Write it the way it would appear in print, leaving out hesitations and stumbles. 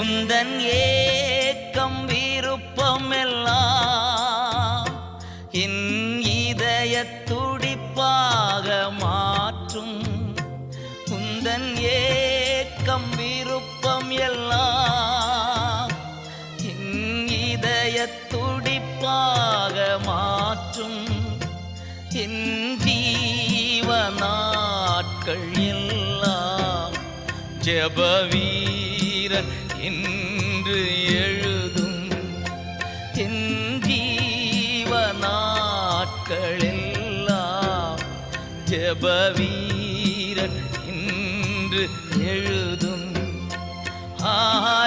உந்தன் ஏக்கம் விருப்பம் எல்லாம் என் இதய துடிப்பாக மாற்றும். உந்தன் ஏக்கம் விருப்பம் எல்லாம் என் இதய துடிப்பாக மாற்றும். என் ஜீவ நாட்கள் எல்லாம் ஜெப வீரன் என்று எழுதும். என் ஜீவ நாட்கள் எல்லாம் ஜெப வீரன் என்று எழுதும். ஆஹா